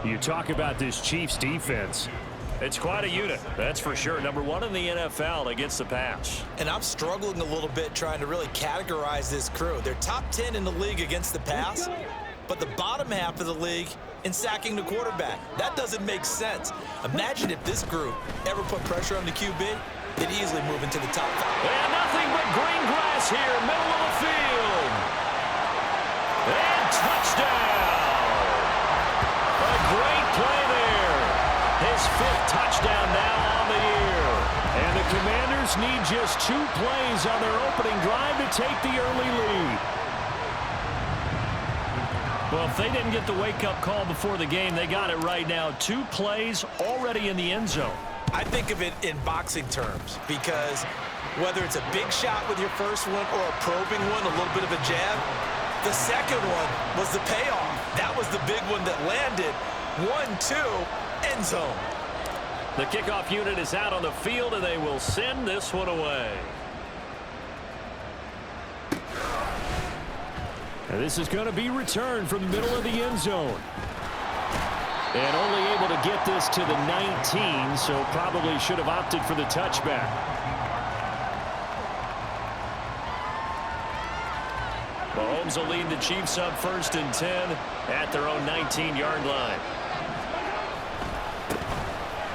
You talk about this Chiefs defense. It's quite a unit, that's for sure. Number one in the NFL against the pass. And I'm struggling a little bit trying to really categorize this crew. They're top 10 in the league against the pass, but the bottom half of the league in sacking the quarterback. That doesn't make sense. Imagine if this group ever put pressure on the QB, they'd easily move into the top 5. And nothing but green grass here, middle of the field. And touchdown. A great play there. His 5th touchdown now on the year. And the Commanders need just 2 plays on their opening drive to take the early lead. Well, if they didn't get the wake-up call before the game, they got it right now. 2 plays already in the end zone. I think of it in boxing terms because whether it's a big shot with your first one or a probing one, a little bit of a jab, the second one was the payoff. That was the big one that landed. 1-2, end zone. The kickoff unit is out on the field, and they will send this one away. And this is going to be returned from the middle of the end zone. And only able to get this to the 19, so probably should have opted for the touchback. Mahomes will lead the Chiefs up 1st and 10 at their own 19-yard line.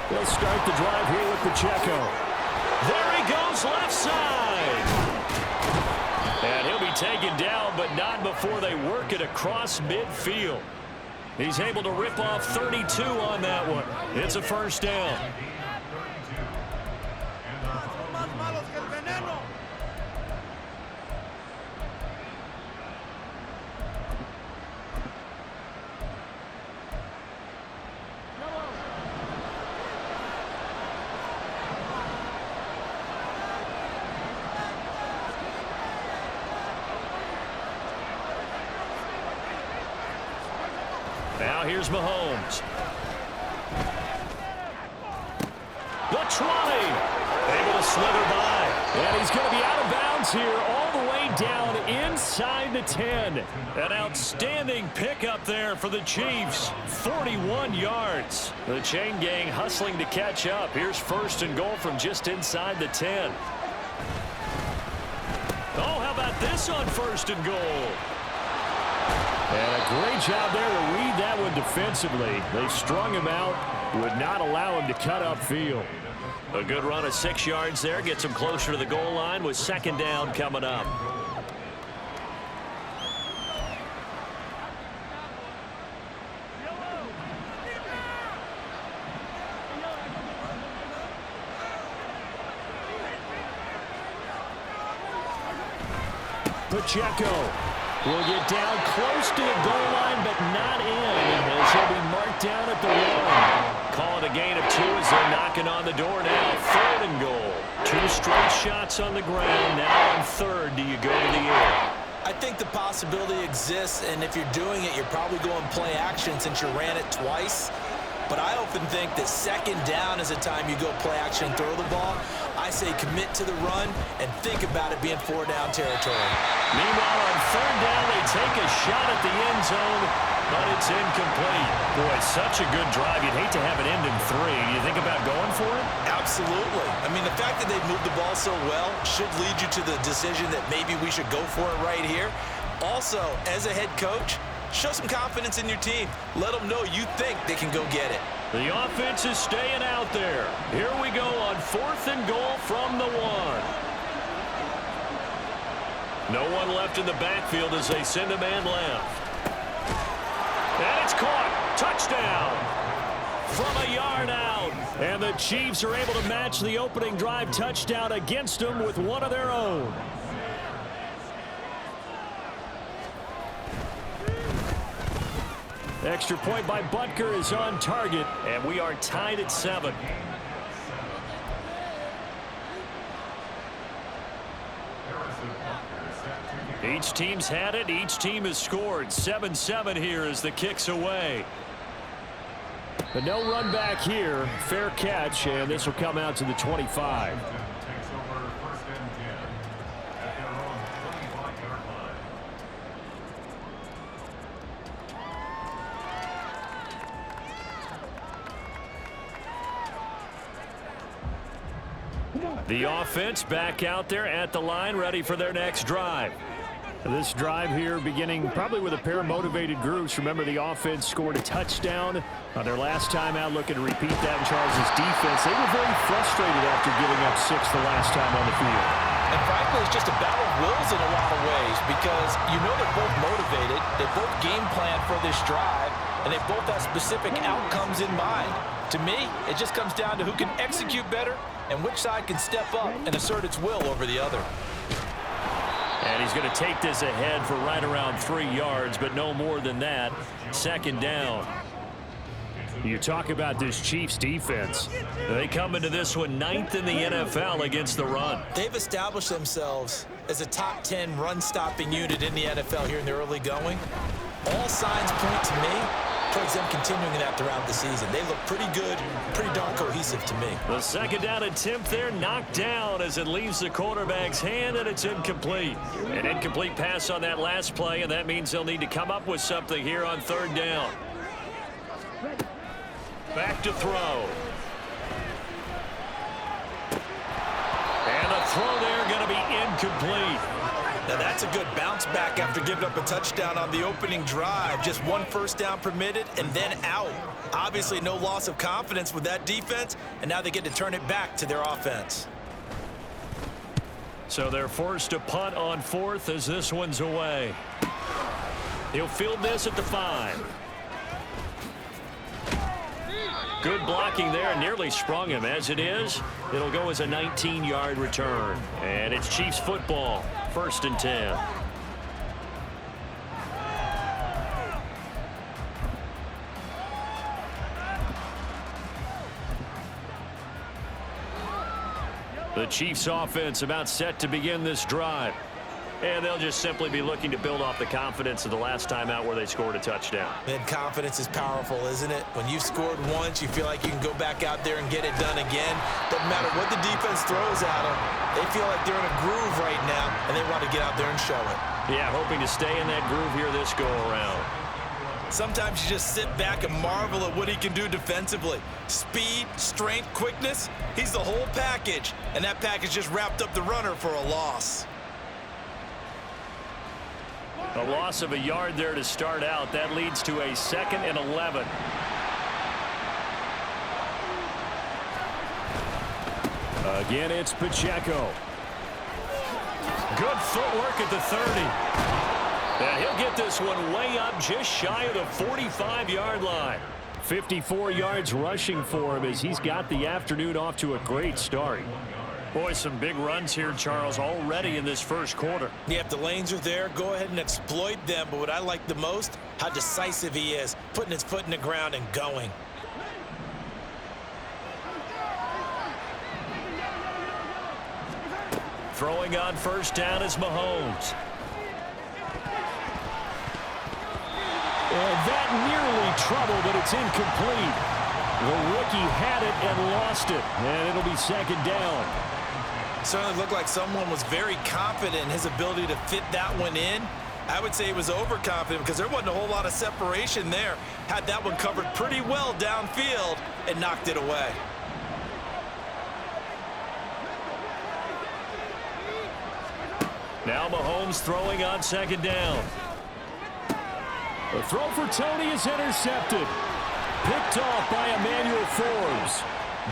They'll start the drive here with Pacheco. There he goes, left side. And he'll be taken down, but not before they work it across midfield. He's able to rip off 32 on that one. It's a 1st down. Now here's Mahomes. The 20. Able to slither by. And he's going to be out of bounds here all the way down inside the 10. An outstanding pickup there for the Chiefs. 41 yards. The chain gang hustling to catch up. Here's 1st and goal from just inside the 10. Oh, how about this on 1st and goal? And a great job there to read that one defensively. They strung him out, would not allow him to cut upfield. A good run of 6 yards there. Gets him closer to the goal line with 2nd down coming up. Pacheco will get down close to the goal line, but not in, as he'll be marked down at the 1. Call it a gain of 2 as they're knocking on the door now. 3rd and goal. 2 straight shots on the ground. Now on 3rd, do you go to the air? I think the possibility exists, and if you're doing it, you're probably going play action since you ran it twice. But I often think that 2nd down is a time you go play action and throw the ball. I say commit to the run and think about it being 4-down territory. Meanwhile, on 3rd down, they take a shot at the end zone, but it's incomplete. Boy, such a good drive. You'd hate to have it end in 3. You think about going for it? Absolutely. I mean, the fact that they moved the ball so well should lead you to the decision that maybe we should go for it right here. Also, as a head coach, show some confidence in your team. Let them know you think they can go get it. The offense is staying out there. Here we go on 4th and goal from the 1. No one left in the backfield as they send a man left. And it's caught. Touchdown. From a yard out. And the Chiefs are able to match the opening drive touchdown against them with one of their own. Extra point by Butker is on target, and we are tied at 7. Each team's had it. Each team has scored. 7-7 here as the kick's away. But no run back here. Fair catch, and this will come out to the 25. The offense back out there at the line, ready for their next drive. This drive here beginning probably with a pair of motivated groups. Remember, the offense scored a touchdown on their last time out, looking to repeat that in Charles' defense. They were very frustrated after giving up 6 the last time on the field. And frankly, it's just a battle of wills in a lot of ways because you know they're both motivated. They both game plan for this drive, and they both have specific outcomes in mind. To me, it just comes down to who can execute better and which side can step up and assert its will over the other. And he's going to take this ahead for right around 3 yards, but no more than that. Second down. You talk about this Chiefs defense. They come into this one 9th in the NFL against the run. They've established themselves as a top 10 run-stopping unit in the NFL here in the early going. All signs point to me towards them continuing that throughout the season. They look pretty good, pretty darn cohesive to me. The second down attempt there knocked down as it leaves the quarterback's hand, and it's incomplete. An incomplete pass on that last play, and that means they'll need to come up with something here on third down. Back to throw. And the throw there going to be incomplete. Now that's a good bounce back after giving up a touchdown on the opening drive. Just 1 first down permitted and then out. Obviously no loss of confidence with that defense, and now they get to turn it back to their offense. So they're forced to punt on 4th as this one's away. He'll field this at the 5. Good blocking there, nearly sprung him. As it is, it'll go as a 19-yard return. And it's Chiefs football, 1st and 10. The Chiefs offense about set to begin this drive. And they'll just simply be looking to build off the confidence of the last time out where they scored a touchdown. And confidence is powerful, isn't it? When you've scored once, you feel like you can go back out there and get it done again. Doesn't matter what the defense throws at them. They feel like they're in a groove right now, and they want to get out there and show it. Yeah, hoping to stay in that groove here this go-around. Sometimes you just sit back and marvel at what he can do defensively. Speed, strength, quickness, he's the whole package. And that package just wrapped up the runner for a loss. A loss of a yard there to start out. That leads to a 2nd and 11. Again, it's Pacheco. Good footwork at the 30. And he'll get this one way up just shy of the 45-yard line. 54 yards rushing for him as he's got the afternoon off to a great start. Boy, some big runs here, Charles, already in this first quarter. Yeah, if the lanes are there, go ahead and exploit them. But what I like the most, how decisive he is, putting his foot in the ground and going. Throwing on first down is Mahomes. And that nearly trouble, but it's incomplete. The rookie had it and lost it, and it'll be 2nd down. Certainly looked like someone was very confident in his ability to fit that one in. I would say he was overconfident because there wasn't a whole lot of separation there. Had that one covered pretty well downfield and knocked it away. Now Mahomes throwing on 2nd down. The throw for Tony is intercepted. Picked off by Emmanuel Forbes.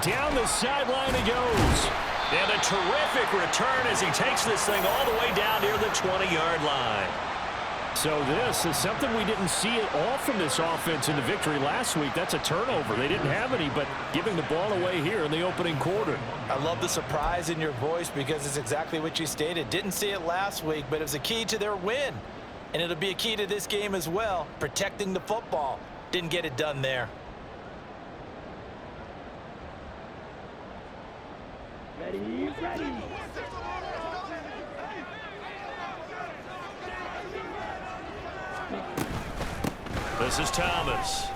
Down the sideline he goes. And a terrific return as he takes this thing all the way down near the 20-yard line. So this is something we didn't see at all from this offense in the victory last week. That's a turnover. They didn't have any, but giving the ball away here in the opening quarter. I love the surprise in your voice because it's exactly what you stated. Didn't see it last week, but it was a key to their win. And it'll be a key to this game as well, protecting the football. Didn't get it done there. Ready. This is Thomas.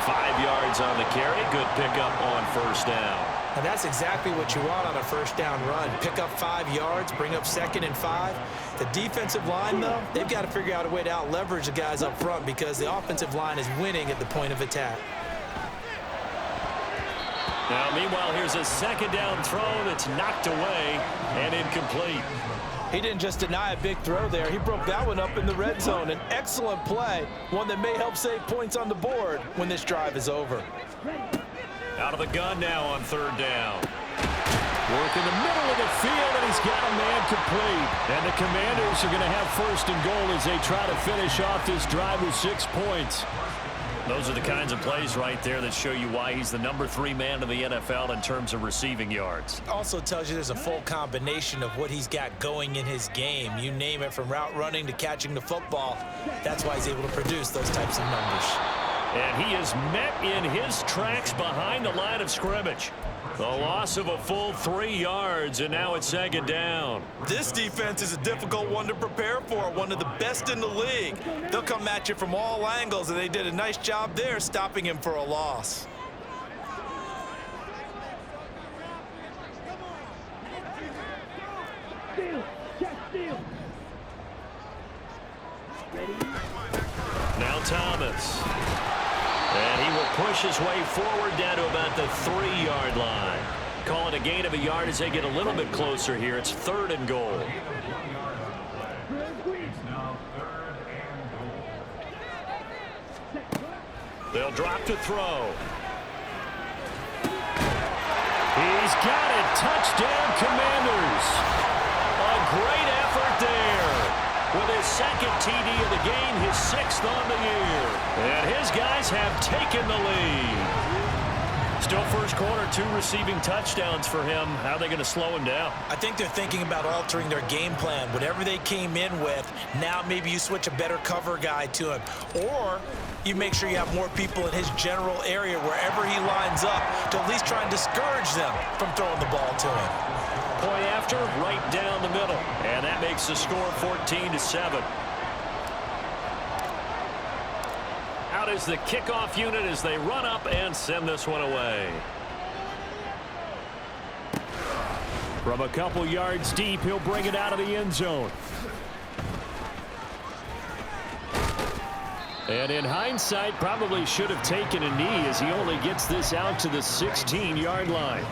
5 yards on the carry. Good pickup on first down. And that's exactly what you want on a first down run. Pick up 5 yards, bring up 2nd and 5. The defensive line, though, they've got to figure out a way to out-leverage the guys up front because the offensive line is winning at the point of attack. Now, meanwhile, here's a second down throw that's knocked away and incomplete. He didn't just deny a big throw there. He broke that one up in the red zone. An excellent play, one that may help save points on the board when this drive is over. Out of the gun now on third down. Work in the middle of the field, and he's got a man complete. And the Commanders are going to have first and goal as they try to finish off this drive with 6 points. Those are the kinds of plays right there that show you why he's the number 3 man in the NFL in terms of receiving yards. Also tells you there's a full combination of what he's got going in his game. You name it, from route running to catching the football. That's why he's able to produce those types of numbers. And he is met in his tracks behind the line of scrimmage. The loss of a full 3 yards, and now it's second down. This defense is a difficult one to prepare for, one of the best in the league. They'll come at you from all angles, and they did a nice job there stopping him for a loss. Now Thomas. And he will push his way forward down to about the 3-yard line. Call it a gain of a yard as they get a little bit closer here. It's third and goal. They'll drop to throw. He's got it. Touchdown, Commanders. A great effort there. With his second TD of the game, his 6th on the year. And his guys have taken the lead. Still first quarter, 2 receiving touchdowns for him. How are they going to slow him down? I think they're thinking about altering their game plan. Whatever they came in with, now maybe you switch a better cover guy to him. Or you make sure you have more people in his general area wherever he lines up to at least try and discourage them from throwing the ball to him. Point after, right down the middle. And that makes the score 14-7. Out is the kickoff unit as they run up and send this one away. From a couple yards deep, he'll bring it out of the end zone. And in hindsight, probably should have taken a knee as he only gets this out to the 16-yard line.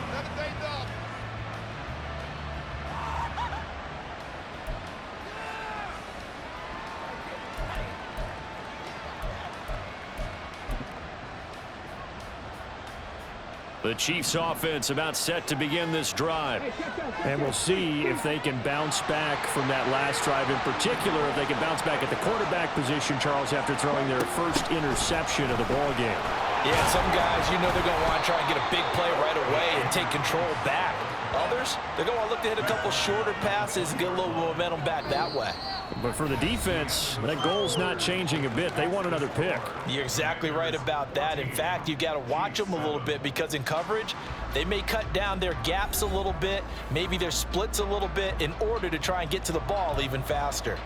The Chiefs offense about set to begin this drive. And we'll see if they can bounce back from that last drive, in particular if they can bounce back at the quarterback position, Charles, after throwing their first interception of the ball game. Yeah, some guys, you know they're going to want to try and get a big play right away and take control back. Others, they're going to look to hit a couple shorter passes and get a little momentum back that way. But for the defense, that goal's not changing a bit. They want another pick. You're exactly right about that. In fact, you've got to watch them a little bit because in coverage, they may cut down their gaps a little bit, maybe their splits a little bit in order to try and get to the ball even faster.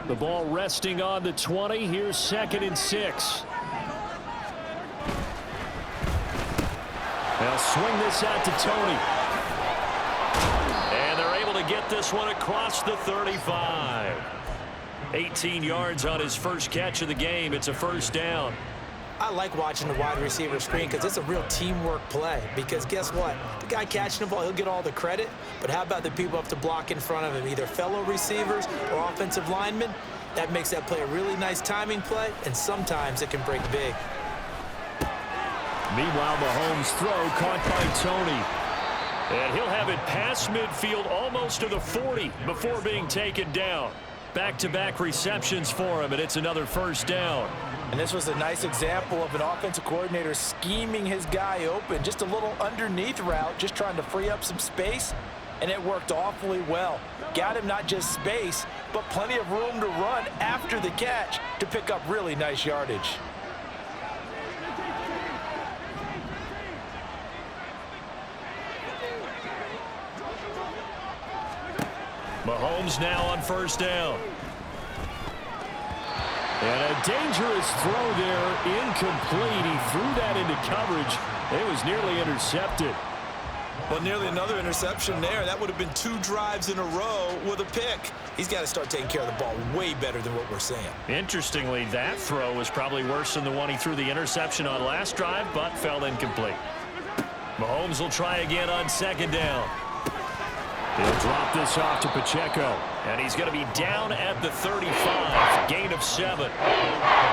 The ball resting on the 20. Here's 2nd and 6. They'll swing this out to Tony. And they're able to get this one across the 35. 18 yards on his first catch of the game. It's a first down. I like watching the wide receiver screen because it's a real teamwork play. Because guess what? The guy catching the ball, he'll get all the credit. But how about the people have to block in front of him, either fellow receivers or offensive linemen? That makes that play a really nice timing play, and sometimes it can break big. Meanwhile, Mahomes' throw caught by Tony. And he'll have it past midfield almost to the 40 before being taken down. Back-to-back receptions for him, and it's another first down. And this was a nice example of an offensive coordinator scheming his guy open. Just a little underneath route, just trying to free up some space, and it worked awfully well. Got him not just space, but plenty of room to run after the catch to pick up really nice yardage. Mahomes now on first down. And a dangerous throw there, incomplete. He threw that into coverage. It was nearly intercepted. Well, nearly another interception there. That would have been 2 drives in a row with a pick. He's got to start taking care of the ball way better than what we're seeing. Interestingly, that throw was probably worse than the one he threw the interception on last drive, but fell incomplete. Mahomes will try again on 2nd down. He'll drop this off to Pacheco. And he's going to be down at the 35. Gain of 7.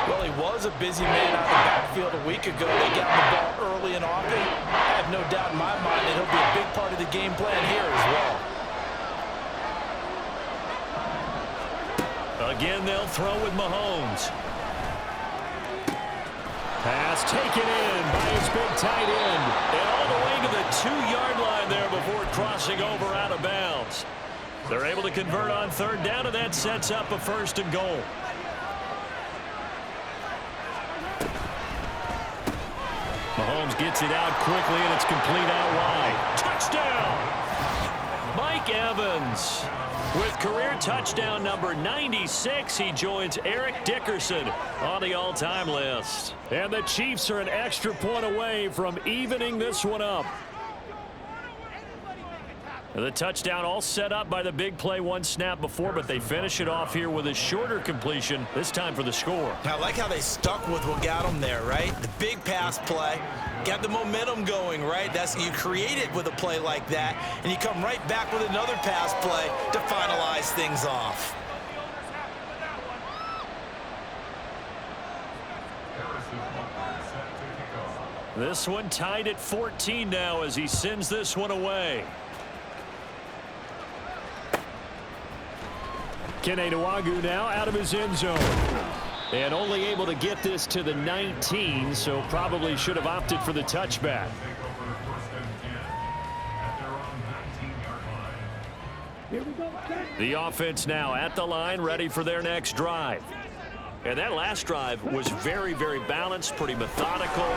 Well, he was a busy man out of the backfield a week ago. They got the ball early and often. I have no doubt in my mind that he'll be a big part of the game plan here as well. Again, they'll throw with Mahomes. Pass taken in by his big tight end. And all the way to the 2-yard line there before crossing over out of bounds. They're able to convert on 3rd down, and that sets up a 1st and goal. Mahomes gets it out quickly, and it's complete out wide. Touchdown! Mike Evans. With career touchdown number 96, he joins Eric Dickerson on the all-time list. And the Chiefs are an extra point away from evening this one up. The touchdown all set up by the big play 1 snap before, but they finish it off here with a shorter completion, this time for the score. I like how they stuck with what got them there, right? The big pass play, got the momentum going, right? That's you create it with a play like that, and you come right back with another pass play to finalize things off. This one tied at 14 now as he sends this one away. Kene Nwagu now out of his end zone. And only able to get this to the 19, so probably should have opted for the touchback. The offense now at the line, ready for their next drive. And that last drive was very, very balanced, pretty methodical.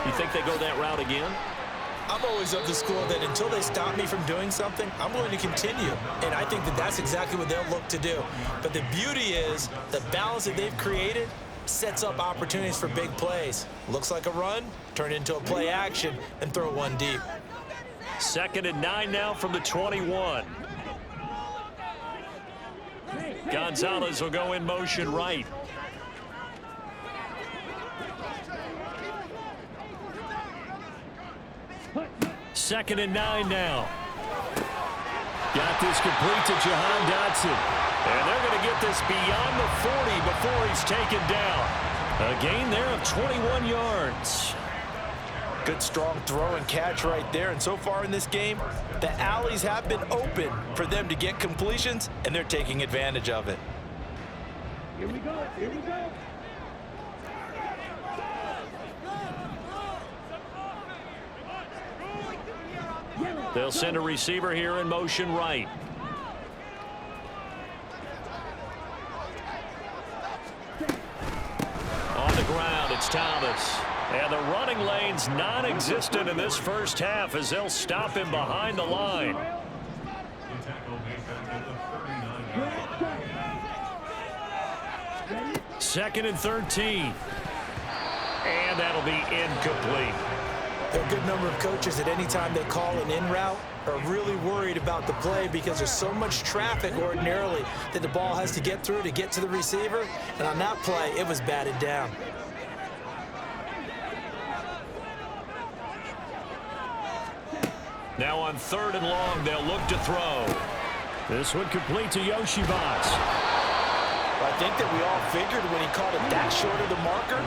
You think they go that route again? I'm always of the school that until they stop me from doing something, I'm going to continue. And I think that that's exactly what they'll look to do. But the beauty is the balance that they've created sets up opportunities for big plays. Looks like a run, turn it into a play action, and throw one deep. 2nd and 9 now from the 21. Gonzalez will go in motion right. 2nd and 9 now. Got this complete to Jahan Dotson. And they're going to get this beyond the 40 before he's taken down. A gain there of 21 yards. Good strong throw and catch right there. And so far in this game, the alleys have been open for them to get completions, and they're taking advantage of it. Here we go. Here we go. They'll send a receiver here in motion right. On the ground, it's Thomas. And the running lane's non-existent in this first half as they'll stop him behind the line. Second and 13. And that'll be incomplete. There are a good number of coaches at any time they call an in route are really worried about the play because there's so much traffic ordinarily that the ball has to get through to get to the receiver. And on that play, it was batted down. Now on 3rd and long, they'll look to throw. This one complete to Yoshibas. I think that we all figured when he caught it that short of the marker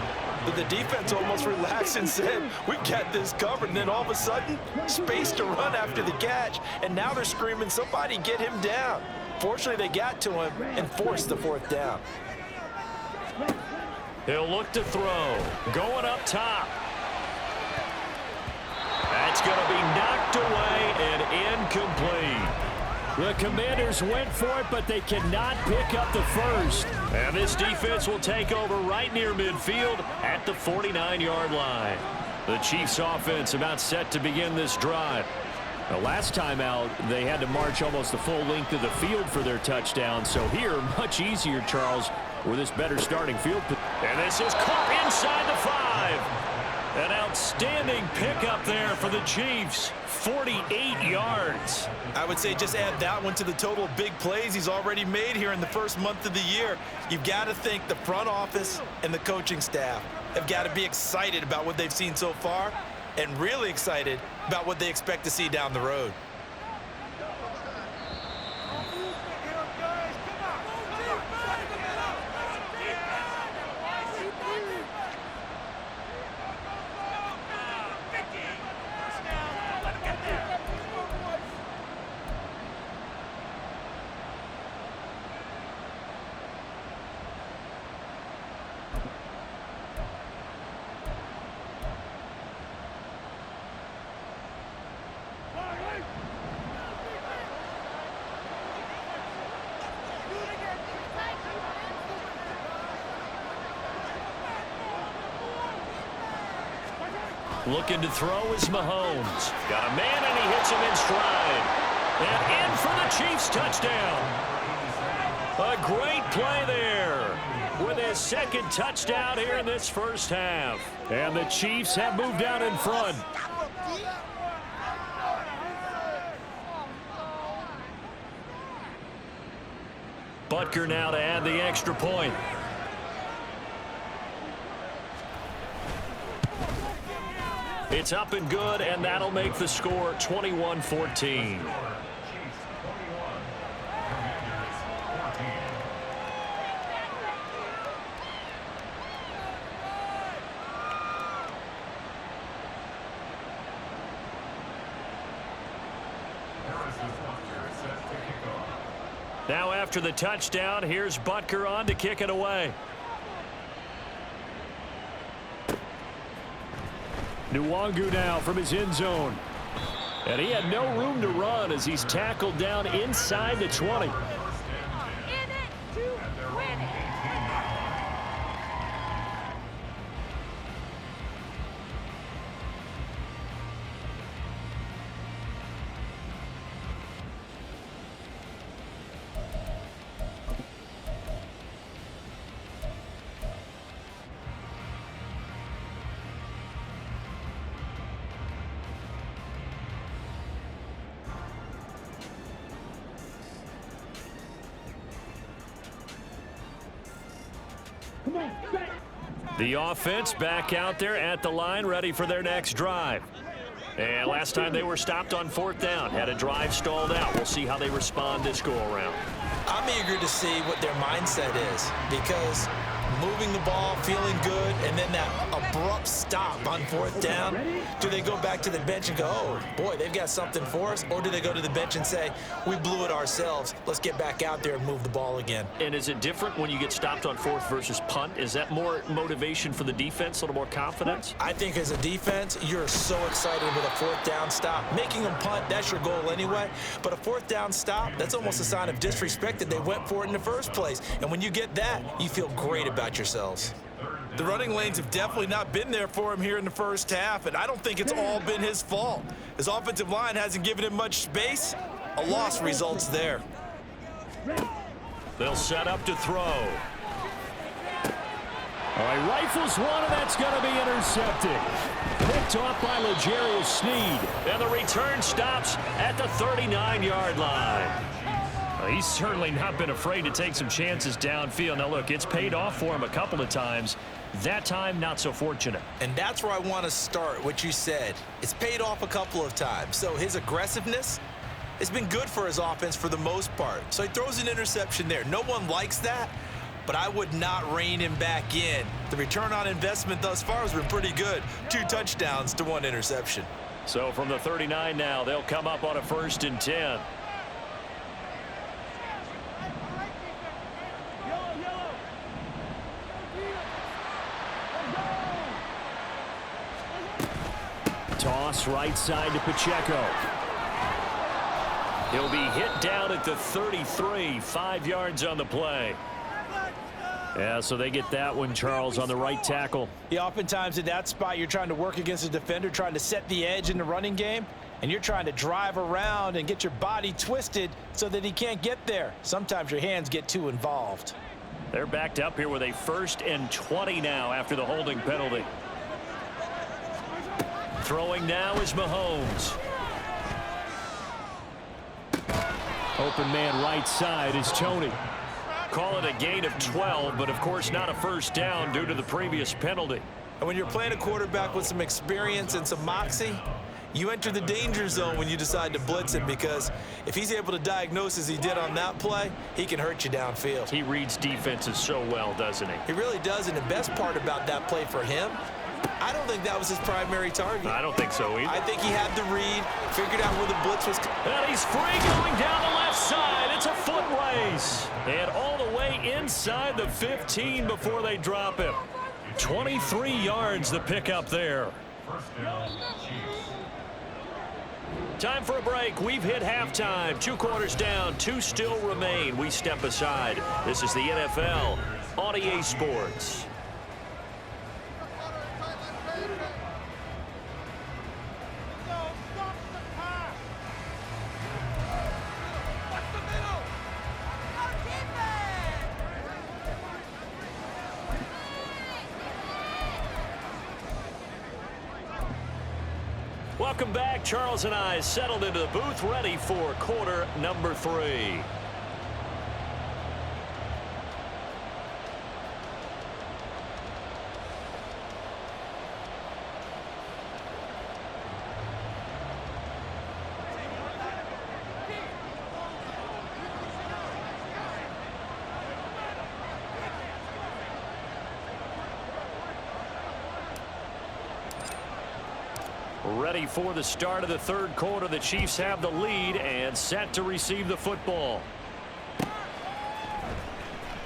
that the defense almost relaxed and said, we got this covered. And then all of a sudden, space to run after the catch. And now they're screaming, somebody get him down. Fortunately, they got to him and forced the 4th down. He'll look to throw. Going up top. That's going to be knocked away and incomplete. The Commanders went for it, but they cannot pick up the first. And this defense will take over right near midfield at the 49-yard line. The Chiefs offense about set to begin this drive. The last time out, they had to march almost the full length of the field for their touchdown. So here, much easier, Charles, with this better starting field. And this is caught inside the 5. An outstanding pickup there for the Chiefs. 48 yards. I would say just add that one to the total of big plays he's already made here in the first month of the year. You've got to think the front office and the coaching staff have got to be excited about what they've seen so far and really excited about what they expect to see down the road. Looking to throw is Mahomes. Got a man, and he hits him in stride. And in for the Chiefs touchdown. A great play there with his second touchdown here in this first half. And the Chiefs have moved out in front. Butker now to add the extra point. It's up and good, and that'll make the score 21-14. Now after the touchdown, here's Butker on to kick it away. Nwangu now from his end zone. And he had no room to run as he's tackled down inside the 20. The offense back out there at the line, ready for their next drive. And last time they were stopped on fourth down, had a drive stalled out. We'll see how they respond this go-around. I'm eager to see what their mindset is, because moving the ball, feeling good, and then that abrupt stop on fourth down, do they go back to the bench and go, oh, boy, they've got something for us? Or do they go to the bench and say, we blew it ourselves, let's get back out there and move the ball again? And is it different when you get stopped on fourth versus punt? Is that more motivation for the defense, a little more confidence? I think as a defense, you're so excited with a fourth down stop. Making them punt, that's your goal anyway. But a fourth down stop, that's almost a sign of disrespect that they went for it in the first place. And when you get that, you feel great about yourselves. The running lanes have definitely not been there for him here in the first half, and I don't think it's all been his fault. His offensive line hasn't given him much space. A loss results there. They'll set up to throw. All right, rifles one, and that's going to be intercepted. Picked off by L'Jarius Sneed. And the return stops at the 39-yard line. He's certainly not been afraid to take some chances downfield. Now, look, it's paid off for him a couple of times. That time, not so fortunate. And that's where I want to start, what you said. It's paid off a couple of times. So his aggressiveness has been good for his offense for the most part. So he throws an interception there. No one likes that, but I would not rein him back in. The return on investment thus far has been pretty good. 2 touchdowns to 1 interception. So from the 39 now, they'll come up on a 1st and 10. Toss right side to Pacheco. He'll be hit down at the 33, 5 yards on the play. Yeah, so they get that one, Charles, on the right tackle. Yeah, oftentimes in that spot, you're trying to work against a defender, trying to set the edge in the running game, and you're trying to drive around and get your body twisted so that he can't get there. Sometimes your hands get too involved. They're backed up here with a 1st and 20 now after the holding penalty. Throwing now is Mahomes. Open man right side is Tony. Call it a gain of 12, but of course not a first down due to the previous penalty. And when you're playing a quarterback with some experience and some moxie, you enter the danger zone when you decide to blitz him, because if he's able to diagnose as he did on that play, he can hurt you downfield. He reads defenses so well, doesn't he? He really does, and the best part about that play for him, I don't think that was his primary target. I don't think so either. I think he had the read, figured out where the blitz was. And he's free going down the left side. It's a foot race. And all the way inside the 15 before they drop him. 23 yards the pickup there. Time for a break. We've hit halftime. 2 quarters down. 2 still remain. We step aside. This is the NFL on EA Sports. Welcome back. Charles and I settled into the booth, ready for quarter number 3. Ready for the start of the third quarter. The Chiefs have the lead and set to receive the football.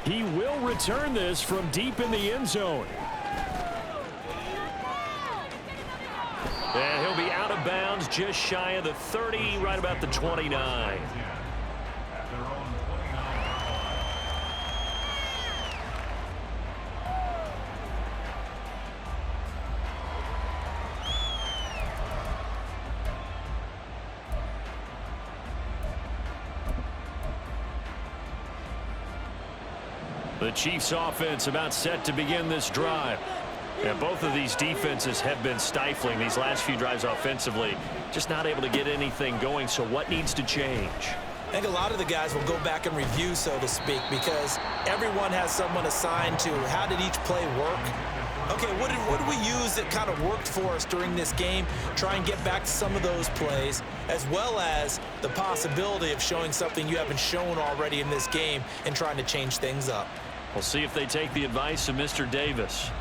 He will return this from deep in the end zone. And he'll be out of bounds just shy of the 30, right about the 29. The Chiefs offense about set to begin this drive. And both of these defenses have been stifling these last few drives offensively. Just not able to get anything going. So what needs to change? I think a lot of the guys will go back and review, so to speak, because everyone has someone assigned to how did each play work. Okay, what did we use that kind of worked for us during this game? Try and get back to some of those plays, as well as the possibility of showing something you haven't shown already in this game and trying to change things up. We'll see if they take the advice of Mr. Davis.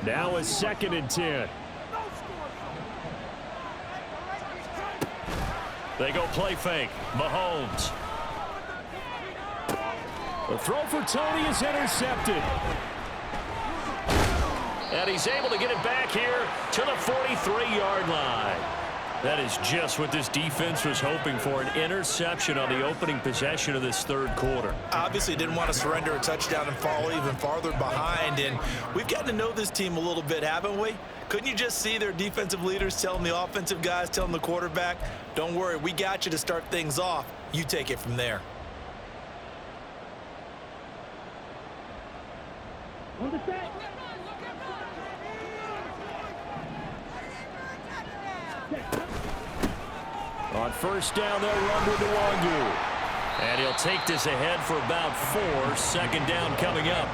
Now a 2nd and 10. They go play fake. Mahomes. The throw for Tony is intercepted. And he's able to get it back here to the 43-yard line. That is just what this defense was hoping for, an interception on the opening possession of this third quarter. Obviously didn't want to surrender a touchdown and fall even farther behind, and we've gotten to know this team a little bit, haven't we? Couldn't you just see their defensive leaders telling the offensive guys, telling the quarterback, don't worry, we got you to start things off. You take it from there. On the set. On first down, they'll run with Nwangu. And he'll take this ahead for about 4. 2nd down coming up.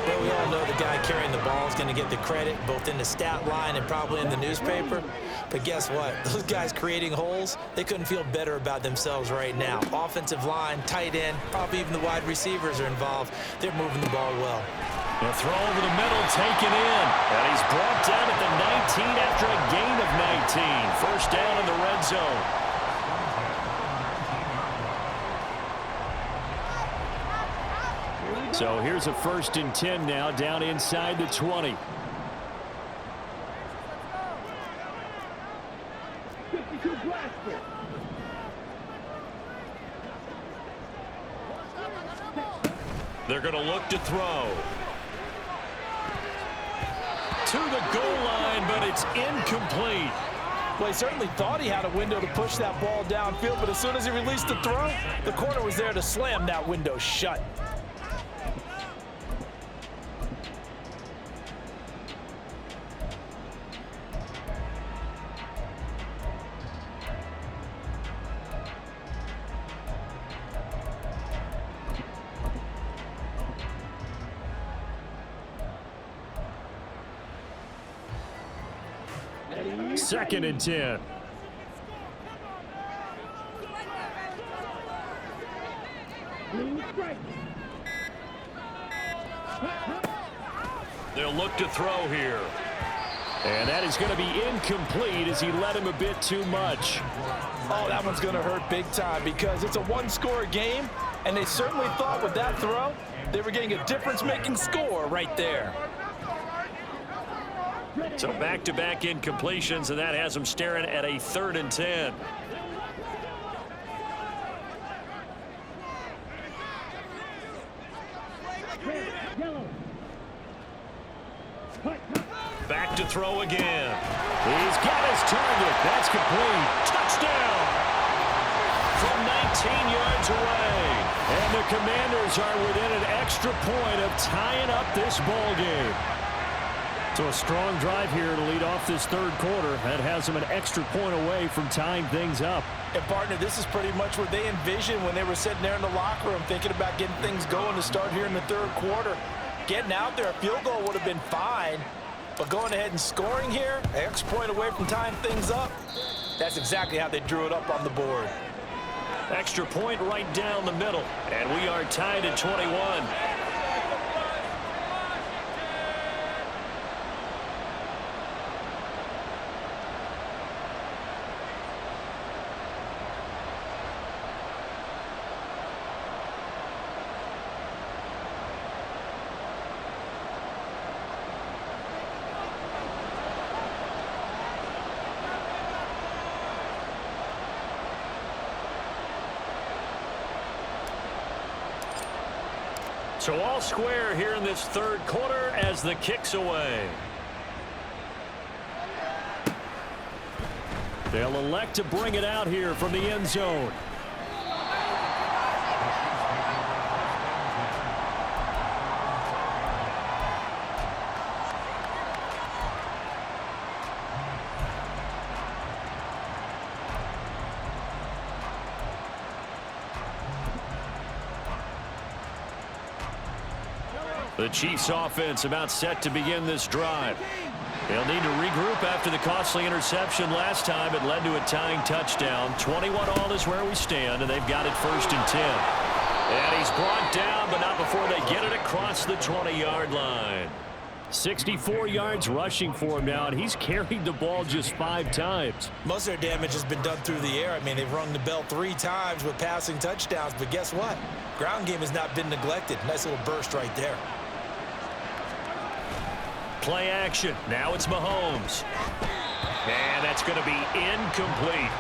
Well, we all know the guy carrying the ball is going to get the credit, both in the stat line and probably in the newspaper. But guess what? Those guys creating holes, they couldn't feel better about themselves right now. Offensive line, tight end, probably even the wide receivers are involved. They're moving the ball well. The throw over the middle, taken in. And he's brought down at the 19 after a gain of 19. First down in the red zone. So here's a 1st and 10 now, down inside the 20. 52 Glasgow. They're going to look to throw. To the goal line, but and it's incomplete. Well, he certainly thought he had a window to push that ball downfield, but as soon as he released the throw, the corner was there to slam that window shut. Second and 10. They'll look to throw here. And that is going to be incomplete as he led him a bit too much. Oh, that one's going to hurt big time because it's a one-score game, and they certainly thought with that throw they were getting a difference-making score right there. So back-to-back incompletions, and that has him staring at a 3rd and 10. Back to throw again. He's got his target. That's complete. Touchdown! From 19 yards away. And the Commanders are within an extra point of tying up this ball game. So a strong drive here to lead off this 3rd quarter. That has them an extra point away from tying things up. And, partner, this is pretty much what they envisioned when they were sitting there in the locker room thinking about getting things going to start here in the 3rd quarter. Getting out there, a field goal would have been fine. But going ahead and scoring here, an extra point away from tying things up, that's exactly how they drew it up on the board. Extra point right down the middle. And we are tied at 21. So all square here in this 3rd quarter as the kick's away. They'll elect to bring it out here from the end zone. The Chiefs offense about set to begin this drive. They'll need to regroup after the costly interception last time. It led to a tying touchdown. 21-all is where we stand, and they've got it 1st and 10. And he's brought down, but not before they get it across the 20-yard line. 64 yards rushing for him now, and he's carried the ball just 5 times. Most of their damage has been done through the air. I mean, they've rung the bell 3 times with passing touchdowns, but guess what? Ground game has not been neglected. Nice little burst right there. Play action. Now it's Mahomes. And that's going to be incomplete.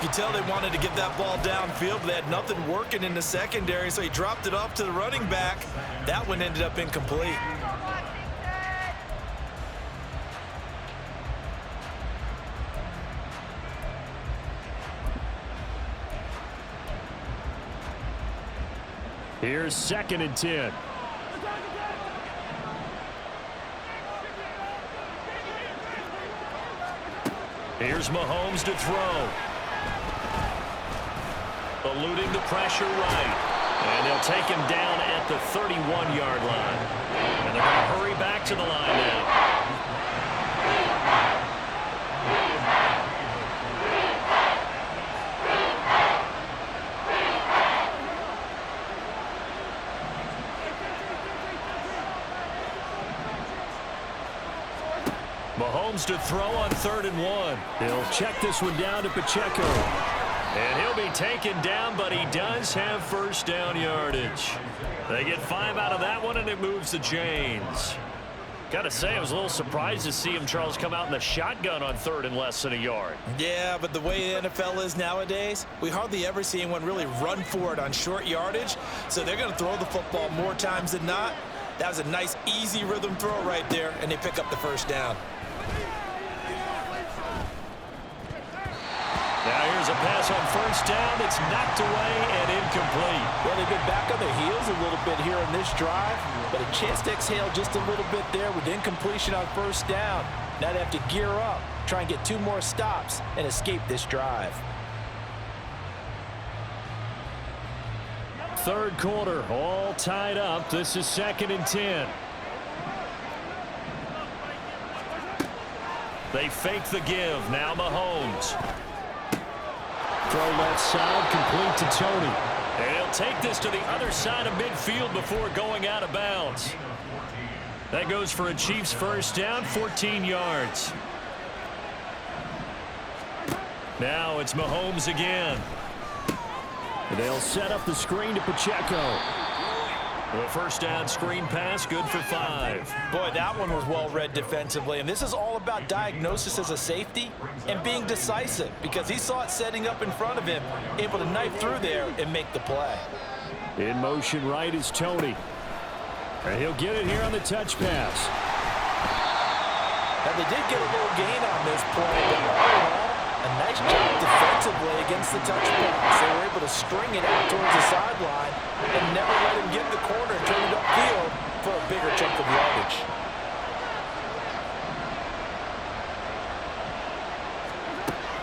You can tell they wanted to get that ball downfield, but they had nothing working in the secondary, so he dropped it off to the running back. That one ended up incomplete. Here's 2nd and 10. Here's Mahomes to throw. Eluding the pressure right. And they'll take him down at the 31-yard line. And they're going to hurry back to the line now. Mahomes to throw on 3rd and 1. He'll check this one down to Pacheco. And he'll be taken down, but he does have 1st down yardage. They get 5 out of that one, and it moves the chains. Got to say, I was a little surprised to see him, Charles, come out in the shotgun on 3rd and less than a yard. Yeah, but the way the NFL is nowadays, we hardly ever see anyone really run for it on short yardage. So they're going to throw the football more times than not. That was a nice, easy rhythm throw right there, and they pick up the 1st down. a pass on first down that's knocked away and incomplete. Well, they've been back on their heels a little bit here on this drive, but a chance to exhale just a little bit there with incompletion on first down. Now they have to gear up, try and get 2 more stops, and escape this drive. Third quarter, all tied up. This is 2nd and 10. They fake the give. Now Mahomes. Throw left side, complete to Tony. And he'll take this to the other side of midfield before going out of bounds. That goes for a Chiefs first down, 14 yards. Now it's Mahomes again. They'll set up the screen to Pacheco. The first down screen pass, good for 5. Boy, that one was well read defensively, and this is all about diagnosis as a safety and being decisive because he saw it setting up in front of him, able to knife through there and make the play. In motion right is Tony. And he'll get it here on the touch pass. Now, they did get a little gain on this play, but all in all, a nice job defensively against the touch pass. They were able to string it out towards the sideline and never let him get in the corner and turn it upfield for a bigger chunk of yardage.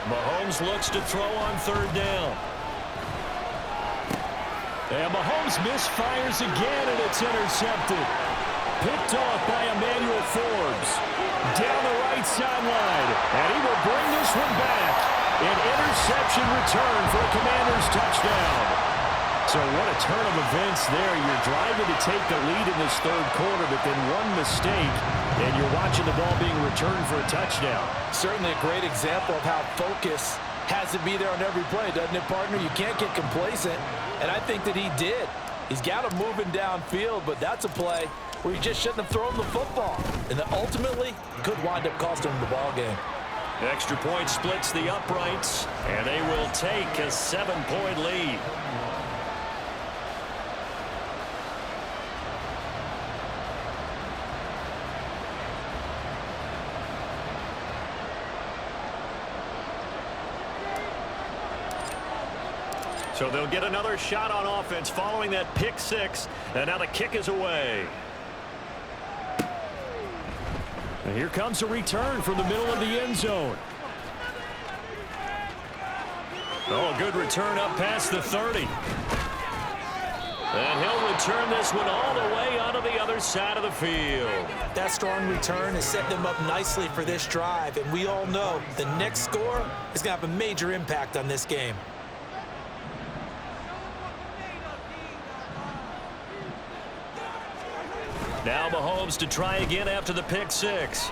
Mahomes looks to throw on third down. And Mahomes misfires again, and it's intercepted. Picked off by Emmanuel Forbes. Down the right sideline. And he will bring this one back. An interception return for a Commanders touchdown. So what a turn of events there. You're driving to take the lead in this third quarter, but then one mistake, and you're watching the ball being returned for a touchdown. Certainly a great example of how focus has to be there on every play, doesn't it, partner? You can't get complacent, and I think that he did. He's got him moving downfield, but that's a play where you just shouldn't have thrown the football. And that ultimately could wind up costing him the ball game. Extra point splits the uprights, and they will take a 7-point lead. So they'll get another shot on offense following that pick 6, and now the kick is away. And here comes a return from the middle of the end zone. Oh, a good return up past the 30. And he'll return this one all the way onto the other side of the field. That strong return has set them up nicely for this drive, and we all know the next score is going to have a major impact on this game. Now Mahomes to try again after the pick 6.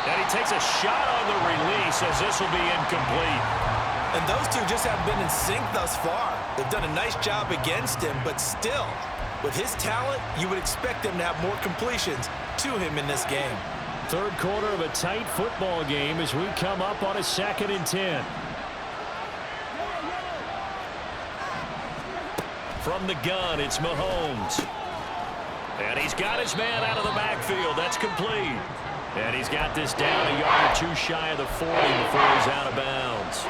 And he takes a shot on the release as this will be incomplete. And those two just haven't been in sync thus far. They've done a nice job against him, but still, with his talent, you would expect them to have more completions to him in this game. Third quarter of a tight football game as we come up on a 2nd and 10. From the gun, it's Mahomes. And he's got his man out of the backfield. That's complete. And he's got this down a yard or 2 shy of the 40 before he's out of bounds.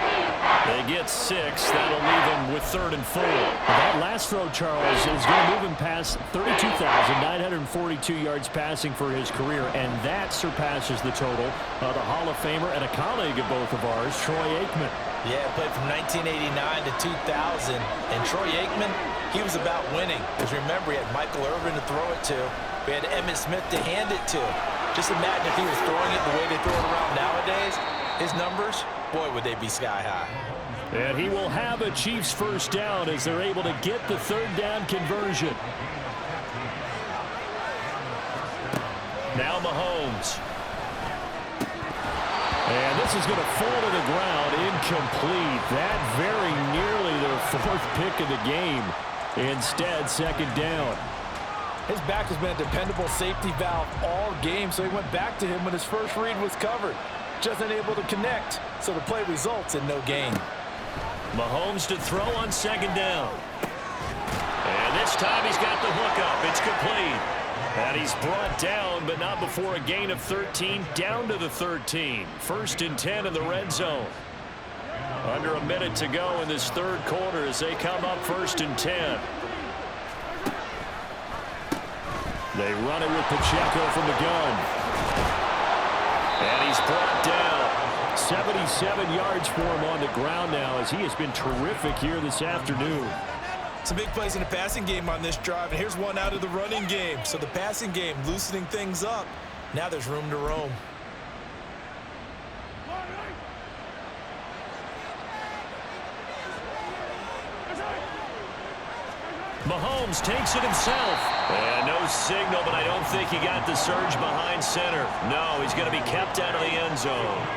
They get 6. That'll leave him with 3rd and 4. That last throw, Charles, is going to move him past 32,942 yards passing for his career, and that surpasses the total of the Hall of Famer and a colleague of both of ours, Troy Aikman. Yeah, played from 1989 to 2000. And Troy Aikman, he was about winning. Because remember, he had Michael Irvin to throw it to. We had Emmitt Smith to hand it to. Just imagine if he was throwing it the way they throw it around nowadays. His numbers, boy, would they be sky high. And he will have a Chiefs first down as they're able to get the 3rd down conversion. Now Mahomes. And this is going to fall to the ground, incomplete. That very nearly their 4th pick of the game. Instead, 2nd down. His back has been a dependable safety valve all game, so he went back to him when his first read was covered. Just unable to connect, so the play results in no gain. Mahomes to throw on 2nd down. And this time he's got the hookup. It's complete. And he's brought down, but not before a gain of 13, down to the 13. 1st and 10 in the red zone. Under a minute to go in this third quarter as they come up 1st and 10. They run it with Pacheco from the gun. And he's brought down. 77 yards for him on the ground now as he has been terrific here this afternoon. Some big plays in the passing game on this drive, and here's one out of the running game. So the passing game loosening things up. Now there's room to roam. Mahomes takes it himself. And no signal, but I don't think he got the surge behind center. No, he's going to be kept out of the end zone.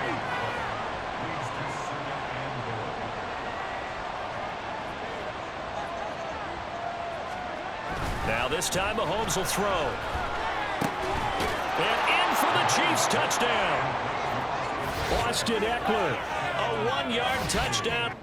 Now this time Mahomes will throw. And in for the Chiefs touchdown. Austin Eckler, a 1-yard touchdown.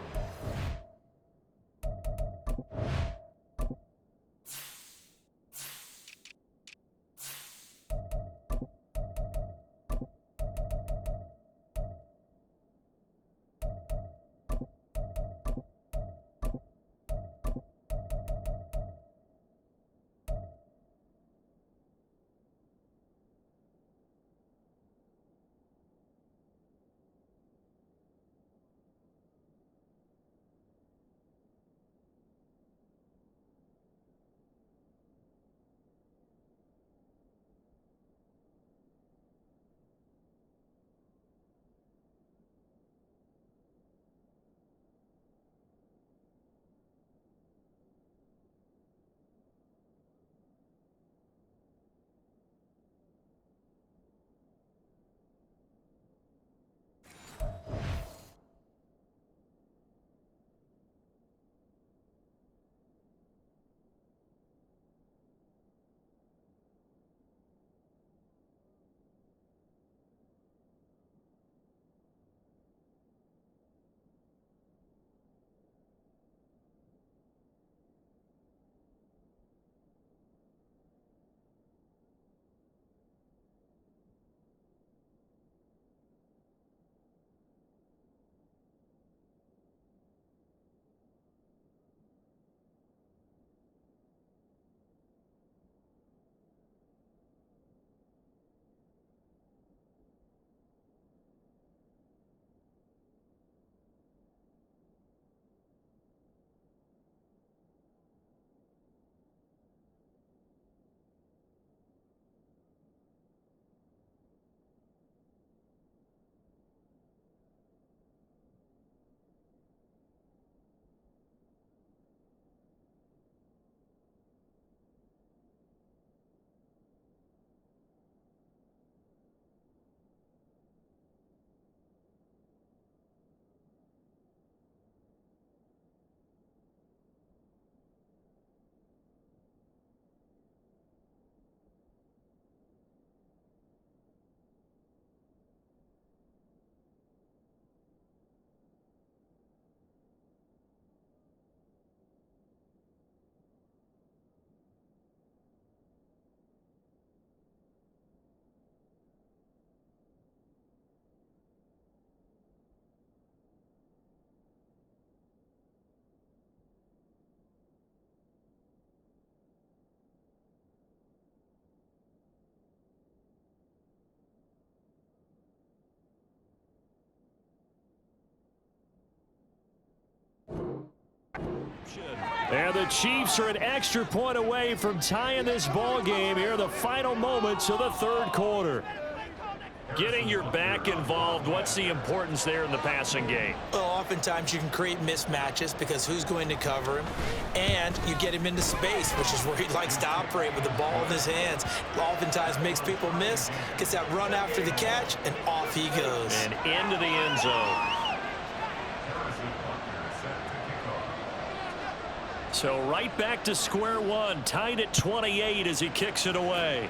And the Chiefs are an extra point away from tying this ball game here in the final moments of the third quarter. Getting your back involved, what's the importance there in the passing game? Well, oftentimes you can create mismatches because who's going to cover him, and you get him into space, which is where he likes to operate with the ball in his hands. Oftentimes makes people miss, gets that run after the catch, and off he goes. And into the end zone. So right back to square one, tied at 28 as he kicks it away.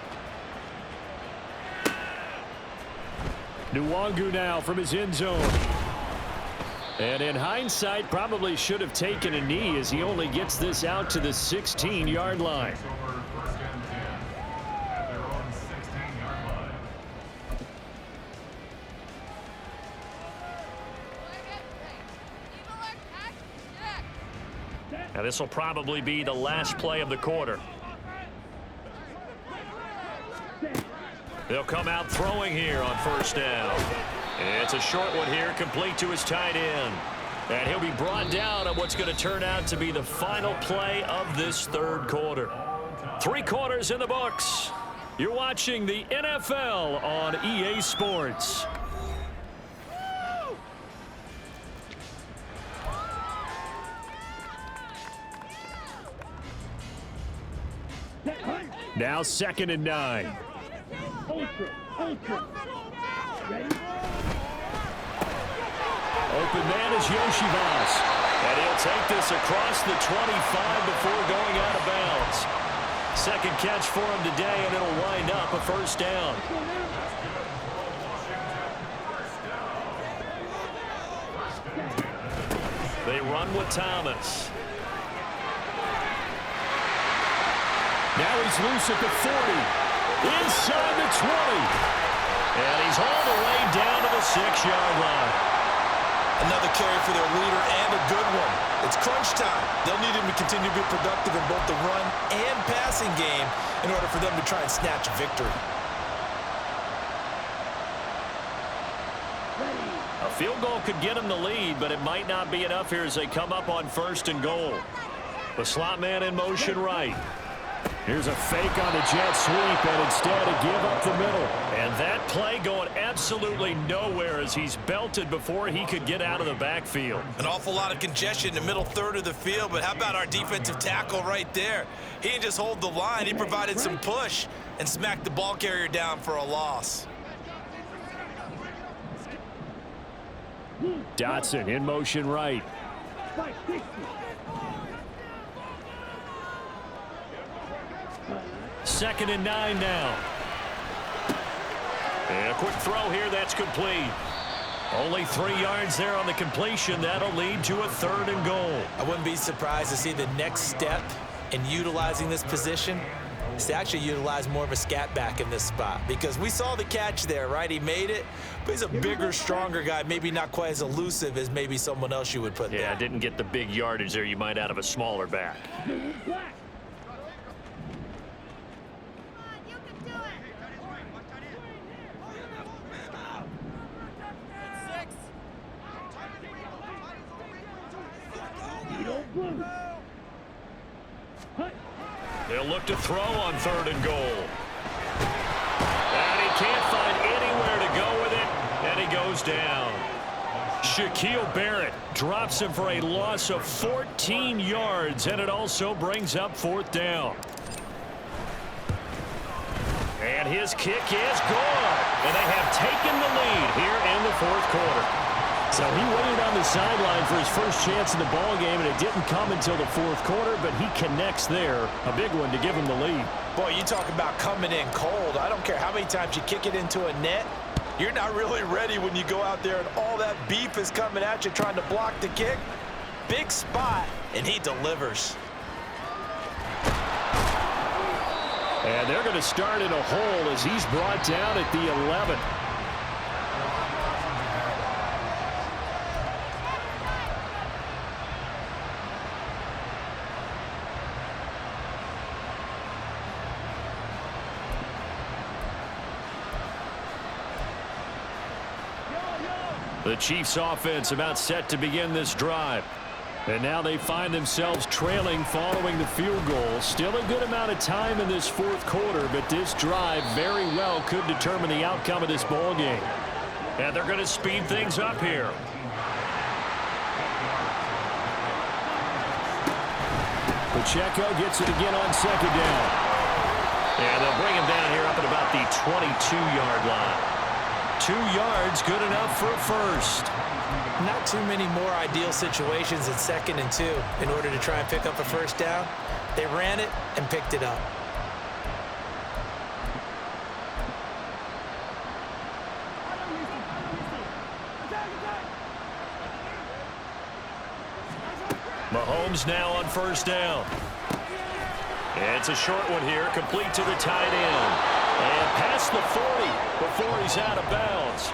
Nwangu now from his end zone. And in hindsight, probably should have taken a knee as he only gets this out to the 16-yard line. And this will probably be the last play of the quarter. They'll come out throwing here on first down. It's a short one here, complete to his tight end. And he'll be brought down on what's going to turn out to be the final play of this third quarter. 3 quarters in the books. You're watching the NFL on EA Sports. Now 2nd and 9. Ready? Open man is Yoshivas. And he'll take this across the 25 before going out of bounds. Second catch for him today, and it'll wind up a first down. They run with Thomas. Now he's loose at the 40. Inside the 20. And he's all the way down to the 6-yard line. Another carry for their leader and a good one. It's crunch time. They'll need him to continue to be productive in both the run and passing game in order for them to try and snatch a victory. A field goal could get him the lead, but it might not be enough here as they come up on 1st and goal. The slot man in motion right. Here's a fake on the jet sweep, and instead a give up the middle. And that play going absolutely nowhere as he's belted before he could get out of the backfield. An awful lot of congestion in the middle third of the field, but how about our defensive tackle right there? He didn't just hold the line. He provided some push and smacked the ball carrier down for a loss. Dotson in motion right. 2nd and 9 now. And a quick throw here, that's complete. Only 3 yards there on the completion. That'll lead to a 3rd and goal. I wouldn't be surprised to see the next step in utilizing this position is to actually utilize more of a scat back in this spot, because we saw the catch there, right? He made it, but he's a bigger, stronger guy, maybe not quite as elusive as maybe someone else you would put there. Yeah, didn't get the big yardage there you might out of a smaller back. They'll look to throw on 3rd and goal. And he can't find anywhere to go with it, and he goes down. Shaquille Barrett drops him for a loss of 14 yards, and it also brings up 4th down. And his kick is good, and they have taken the lead here in the 4th quarter. So he waited on the sideline for his first chance in the ball game, and it didn't come until the 4th quarter, but he connects there. A big one to give him the lead. Boy, you talk about coming in cold. I don't care how many times you kick it into a net. You're not really ready when you go out there and all that beef is coming at you trying to block the kick. Big spot, and he delivers. And they're going to start in a hole as he's brought down at the 11. The Chiefs offense about set to begin this drive. And now they find themselves trailing following the field goal. Still a good amount of time in this 4th quarter, but this drive very well could determine the outcome of this ball game. And they're going to speed things up here. Pacheco gets it again on 2nd down. And they'll bring him down here up at about the 22-yard line. 2 yards, good enough for a first. Not too many more ideal situations at 2nd and 2 in order to try and pick up a first down. They ran it and picked it up. Mahomes now on first down. It's a short one here, complete to the tight end. And past the 40 before he's out of bounds.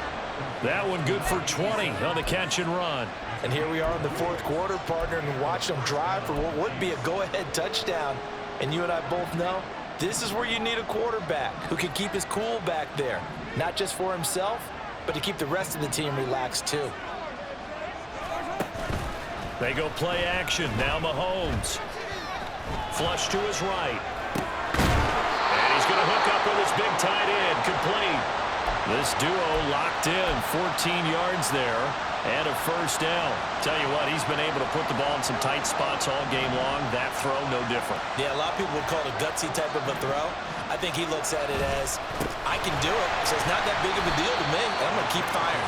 That one good for 20 on the catch and run. And here we are in the fourth quarter, partner, and watch them drive for what would be a go-ahead touchdown. And you and I both know this is where you need a quarterback who can keep his cool back there, not just for himself, but to keep the rest of the team relaxed too. They go play action. Now Mahomes. Flush to his right. And he's going to hook up with his big tight end. Complete. This duo locked in. 14 yards there and a first down. Tell you what, he's been able to put the ball in some tight spots all game long. That throw, no different. Yeah, a lot of people would call it a gutsy type of a throw. I think he looks at it as, I can do it, so it's not that big of a deal to me, and I'm going to keep firing.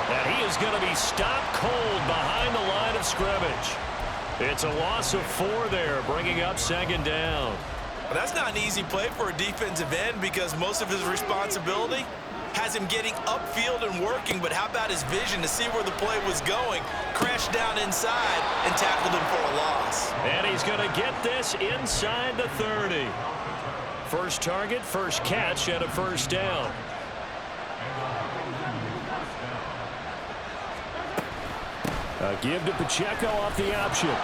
And he is going to be stopped cold behind the line of scrimmage. It's a loss of 4 there, bringing up second down. Well, that's not an easy play for a defensive end because most of his responsibility has him getting upfield and working, but how about his vision to see where the play was going, crashed down inside, and tackled him for a loss. And he's going to get this inside the 30. First target, first catch, and a first down. A give to Pacheco off the option.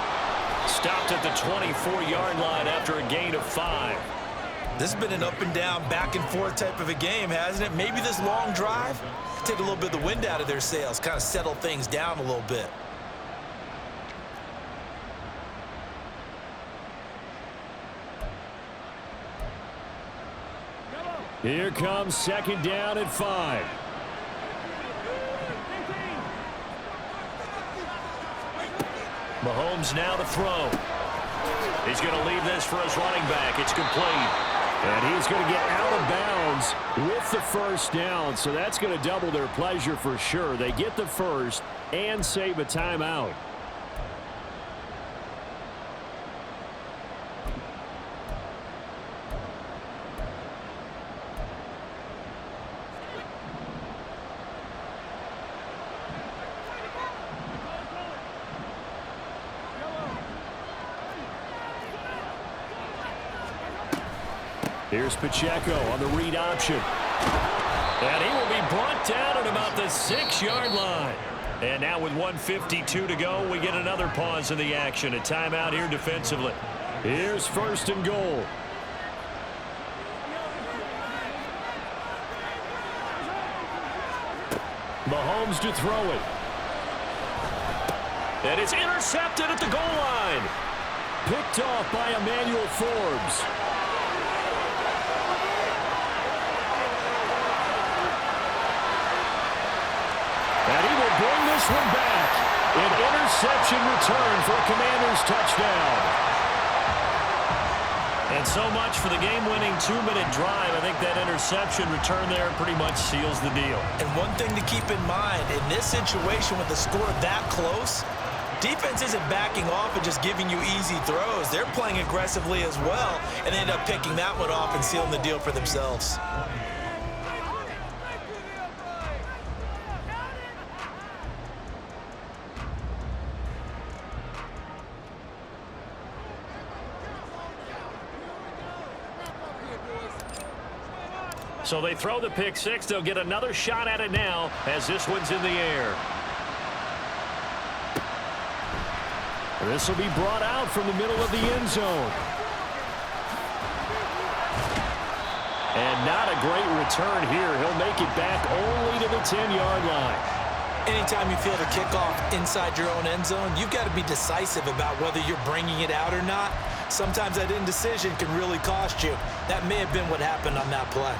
Stopped at the 24-yard line after a gain of 5. This has been an up and down, back and forth type of a game, hasn't it? Maybe this long drive take a little bit of the wind out of their sails, kind of settle things down a little bit. Here comes second down at 5. Mahomes now to throw. He's going to leave this for his running back. It's complete. And he's going to get out of bounds with the first down. So that's going to double their pleasure for sure. They get the first and save a timeout. Here's Pacheco on the read option. And he will be brought down at about the 6-yard line. And now with 1:52 to go, we get another pause in the action. A timeout here defensively. Here's first and goal. Mahomes to throw it. And it's intercepted at the goal line. Picked off by Emmanuel Forbes. And he will bring this one back. An interception return for a Commanders touchdown. And so much for the game-winning 2-minute drive. I think that interception return there pretty much seals the deal. And one thing to keep in mind, in this situation with the score that close, defense isn't backing off and just giving you easy throws. They're playing aggressively as well, and they end up picking that one off and sealing the deal for themselves. So they throw the pick six. They'll get another shot at it now as this one's in the air. This will be brought out from the middle of the end zone. And not a great return here. He'll make it back only to the 10-yard line. Anytime you feel the kickoff inside your own end zone, you've got to be decisive about whether you're bringing it out or not. Sometimes that indecision can really cost you. That may have been what happened on that play.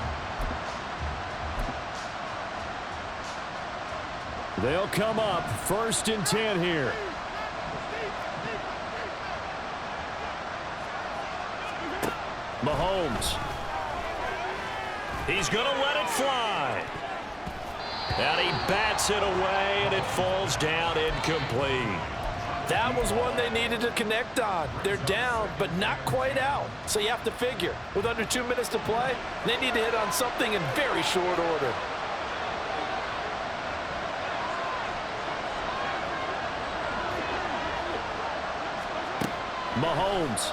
They'll come up 1st and 10 here. Mahomes. He's going to let it fly. And he bats it away, and it falls down incomplete. That was one they needed to connect on. They're down, but not quite out. So you have to figure, with under 2 minutes to play, they need to hit on something in very short order. Mahomes.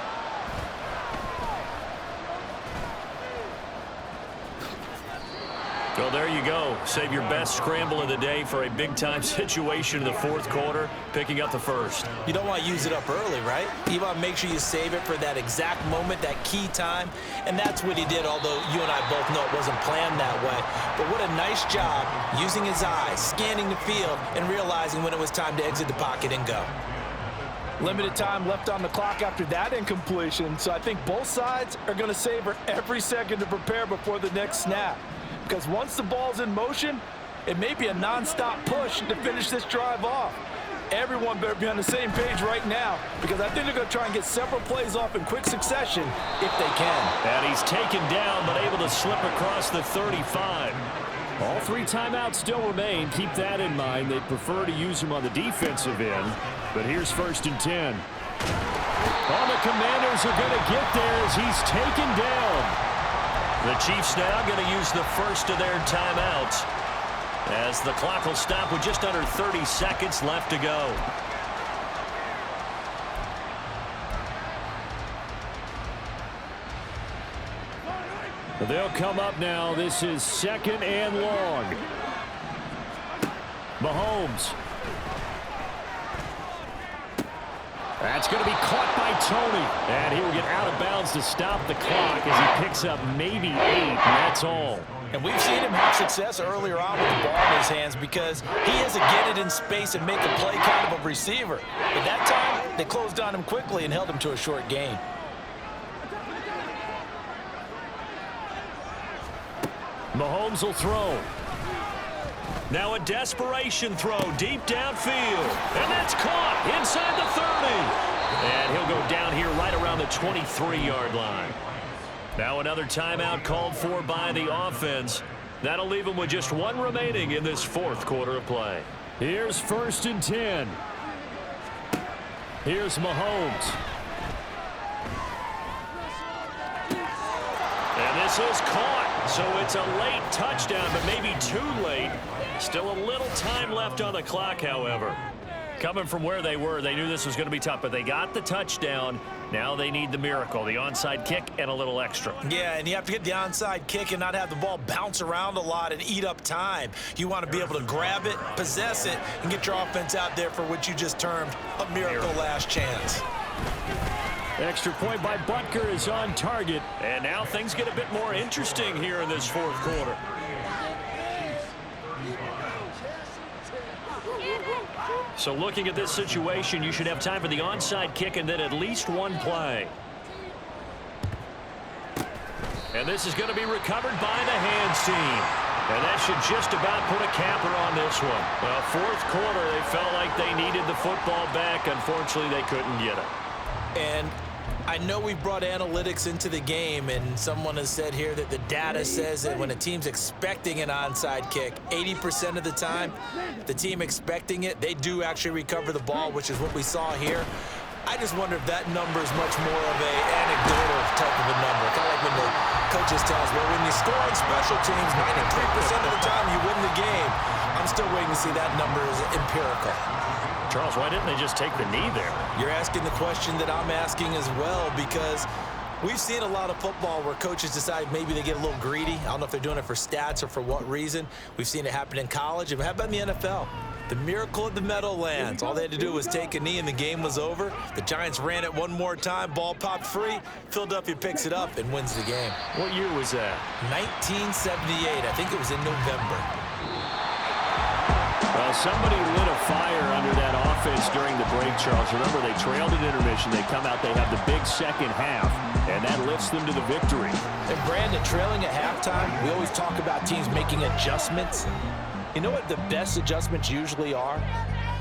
Well, there you go. Save your best scramble of the day for a big-time situation in the fourth quarter, picking up the first. You don't want to use it up early, right? You want to make sure you save it for that exact moment, that key time, and that's what he did, although you and I both know it wasn't planned that way. But what a nice job using his eyes, scanning the field, and realizing when it was time to exit the pocket and go. Limited time left on the clock after that incompletion, so I think both sides are going to savor every second to prepare before the next snap. Because once the ball's in motion, it may be a non-stop push to finish this drive off. Everyone better be on the same page right now, because I think they're going to try and get several plays off in quick succession if they can. And he's taken down, but able to slip across the 35. All three timeouts still remain. Keep that in mind. They prefer to use them on the defensive end, but here's 1st and 10. Oh, the Commanders are going to get there as he's taken down. The Chiefs now going to use the first of their timeouts as the clock will stop with just under 30 seconds left to go. They'll come up now. This is 2nd and long. Mahomes. That's going to be caught by Tony. And he will get out of bounds to stop the clock as he picks up maybe 8, and that's all. And we've seen him have success earlier on with the ball in his hands because he has to get it in space and make a play kind of a receiver. But that time, they closed on him quickly and held him to a short gain. Mahomes will throw. Now a desperation throw deep downfield. And that's caught inside the 30. And he'll go down here right around the 23-yard line. Now another timeout called for by the offense. That'll leave him with just one remaining in this fourth quarter of play. Here's 1st and 10. Here's Mahomes. And this is caught. So it's a late touchdown, but maybe too late. Still a little time left on the clock, however. Coming from where they were, they knew this was going to be tough, but they got the touchdown. Now they need the miracle, the onside kick and a little extra. Yeah, and you have to get the onside kick and not have the ball bounce around a lot and eat up time. You want to be able to grab it, possess it, and get your offense out there for what you just termed a miracle last chance. Extra point by Butker is on target. And now things get a bit more interesting here in this fourth quarter. So looking at this situation, you should have time for the onside kick and then at least one play. And this is going to be recovered by the hands team. And that should just about put a capper on this one. Well, fourth quarter, they felt like they needed the football back. Unfortunately, they couldn't get it. And I know we brought analytics into the game, and someone has said here that the data says that when a team's expecting an onside kick, 80% of the time, the team expecting it, they do actually recover the ball, which is what we saw here. I just wonder if that number is much more of an anecdotal type of a number. Kind of like when the coaches tell us, well, when you score on special teams, 93% of the time you win the game. I'm still waiting to see that number as empirical. Charles, why didn't they just take the knee there? You're asking the question that I'm asking as well, because we've seen a lot of football where coaches decide maybe they get a little greedy. I don't know if they're doing it for stats or for what reason. We've seen it happen in college. How about in the NFL? The miracle of the Meadowlands. All they had to do was take a knee and the game was over. The Giants ran it one more time. Ball popped free. Philadelphia picks it up and wins the game. What year was that? 1978. I think it was in November. Well, somebody lit a fire under that offense during the break, Charles. Remember, they trailed at intermission. They come out, they have the big second half, and that lifts them to the victory. And Brandon, trailing at halftime, we always talk about teams making adjustments. You know what the best adjustments usually are?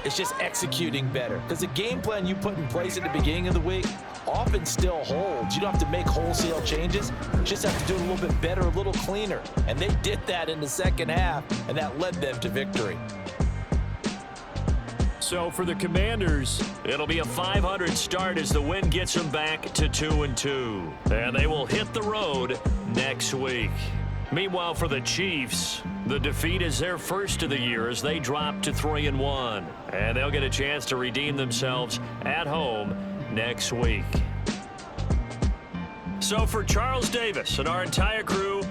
It's just executing better. Because the game plan you put in place at the beginning of the week often still holds. You don't have to make wholesale changes. You just have to do it a little bit better, a little cleaner. And they did that in the second half, and that led them to victory. So for the Commanders, it'll be a 500 start as the win gets them back to 2-2. And they will hit the road next week. Meanwhile, for the Chiefs, the defeat is their first of the year as they drop to 3-1. And they'll get a chance to redeem themselves at home next week. So for Charles Davis and our entire crew,